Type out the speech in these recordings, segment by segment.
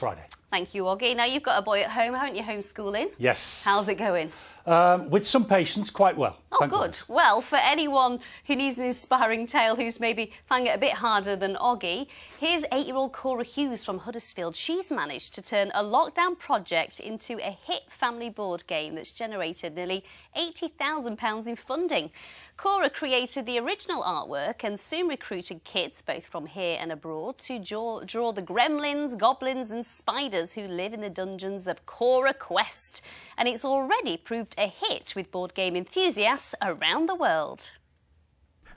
Friday. Thank you, Oggy. Now, you've got a boy at home, haven't you, homeschooling? Yes. How's it going? With some patience, quite well. Oh, good. Well, for anyone who needs an inspiring tale who's maybe finding it a bit harder than Oggy, here's 8-year-old Cora Hughes from Huddersfield. She's managed to turn a lockdown project into a hit family board game that's generated nearly £80,000 in funding. Cora created the original artwork and soon recruited kids, both from here and abroad, to draw the gremlins, goblins and spiders who live in the dungeons of CoraQuest. And it's already proved a hit with board game enthusiasts around the world.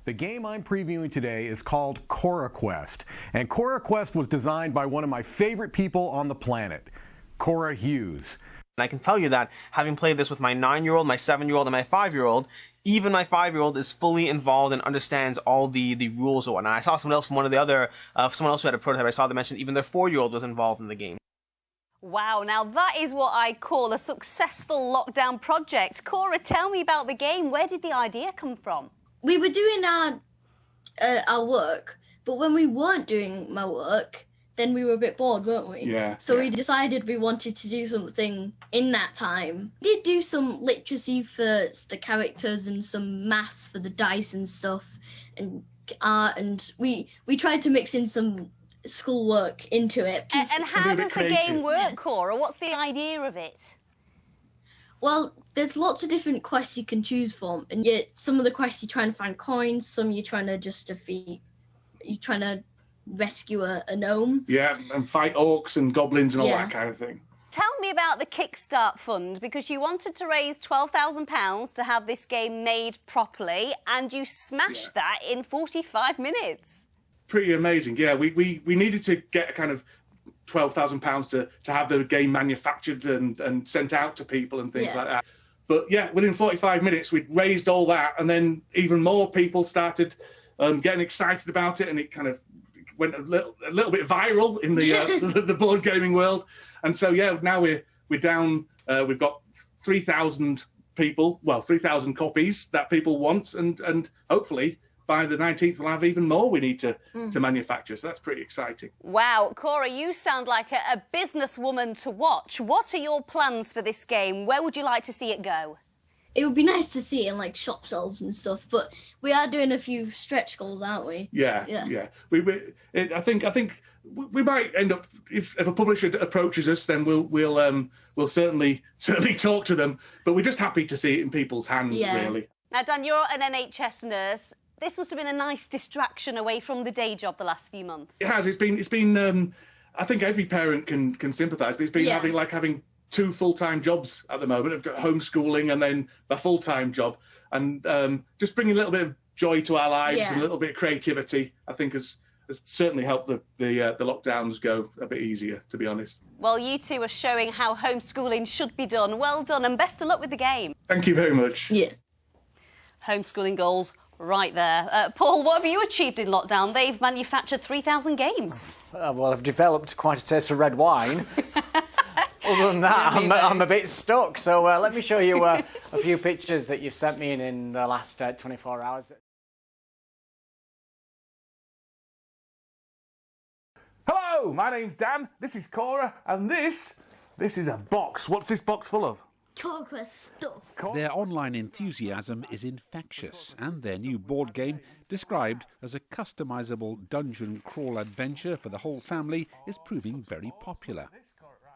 The game I'm previewing today is called CoraQuest, and CoraQuest was designed by one of my favorite people on the planet, Cora Hughes. And I can tell you that, having played this with my 9-year-old, my 7-year-old, and my 5-year-old, even my 5-year-old is fully involved and understands all the rules and whatnot. I saw someone else from one of the other, someone else who had a prototype, I saw them mention even their 4-year-old was involved in the game. Wow, now that is what I call a successful lockdown project. Cora, tell me about the game. Where did the idea come from? We were doing our work, but when we weren't doing my work, then we were a bit bored, weren't we? Yeah. So we decided we wanted to do something in that time. We did do some literacy for the characters and some maths for the dice and stuff, and art, and we tried to mix in some schoolwork into it. And how does the game work, Cora? What's the idea of it? Well, there's lots of different quests you can choose from, and yet some of the quests you're trying to find coins, some you're trying to just defeat, you're trying to rescue a gnome. Yeah, and fight orcs and goblins and all that kind of thing. Tell me about the Kickstart fund, because you wanted to raise £12,000 to have this game made properly, and you smashed that in 45 minutes. Pretty amazing, yeah. We needed to get kind of £12,000 to have the game manufactured and sent out to people and things like that. But yeah, within 45 minutes, we'd raised all that, and then even more people started getting excited about it, and it kind of went a little bit viral in the the board gaming world. And so yeah, now we're down. We've got 3,000 people, well, 3,000 copies that people want, and hopefully by the 19th we'll have even more we need to manufacture. So that's pretty exciting. Wow, Cora, you sound like a businesswoman to watch. What are your plans for this game? Where would you like to see it go? It would be nice to see it in like shop shelves and stuff, but we are doing a few stretch goals, aren't we? Yeah. I think we might end up, if a publisher approaches us, then we'll certainly talk to them. But we're just happy to see it in people's hands, really. Now, Dan, you're an NHS nurse. This must have been a nice distraction away from the day job the last few months. It has. It's been. I think every parent can sympathise. But it's been having 2 full-time jobs at the moment. I've got homeschooling and then a full-time job, and just bringing a little bit of joy to our lives and a little bit of creativity, I think has certainly helped the lockdowns go a bit easier, to be honest. Well, you two are showing how homeschooling should be done. Well done, and best of luck with the game. Thank you very much. Yeah. Homeschooling goals right there. Paul, what have you achieved in lockdown? They've manufactured 3,000 games. Well, I've developed quite a taste for red wine. Other than that, I'm a bit stuck. So let me show you a few pictures that you've sent me in the last 24 hours. Hello, my name's Dan, this is Cora, and this is a box. What's this box full of? CoraQuest stuff. Their online enthusiasm is infectious, and their new board game, described as a customisable dungeon crawl adventure for the whole family, is proving very popular.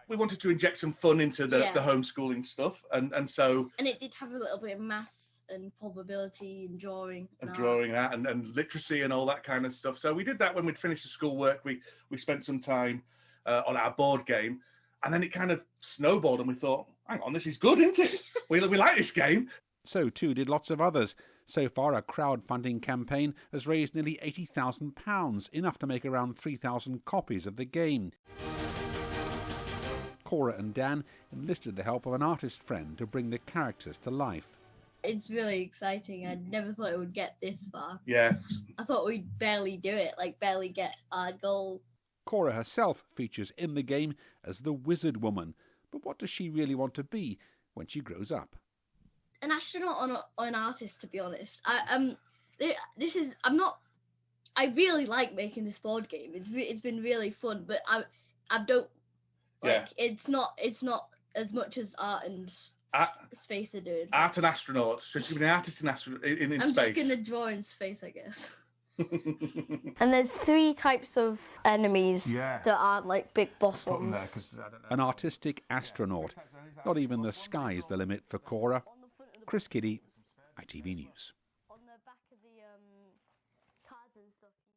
We wanted to inject some fun into the homeschooling stuff, and so... And it did have a little bit of maths and probability and drawing. And literacy and all that kind of stuff. So we did that when we'd finished the schoolwork. We spent some time on our board game, and then it kind of snowballed, and we thought, hang on, this is good, isn't it? we like this game. So too did lots of others. So far, a crowdfunding campaign has raised nearly £80,000, enough to make around 3,000 copies of the game. Cora and Dan enlisted the help of an artist friend to bring the characters to life. It's really exciting. I never thought it would get this far. Yeah. I thought we'd barely do it, like barely get our goal. Cora herself features in the game as the Wizard Woman. But what does she really want to be when she grows up? An astronaut or an artist, to be honest. I really like making this board game. It's been really fun, but I don't Like it's not as much as art and space are doing. Art and astronauts. Just give me an artist in space. I'm just gonna draw in space, I guess. And there's 3 types of enemies that aren't like big boss ones. An artistic astronaut. Not even the sky's the limit for Cora. Chris Kiddie, ITV News.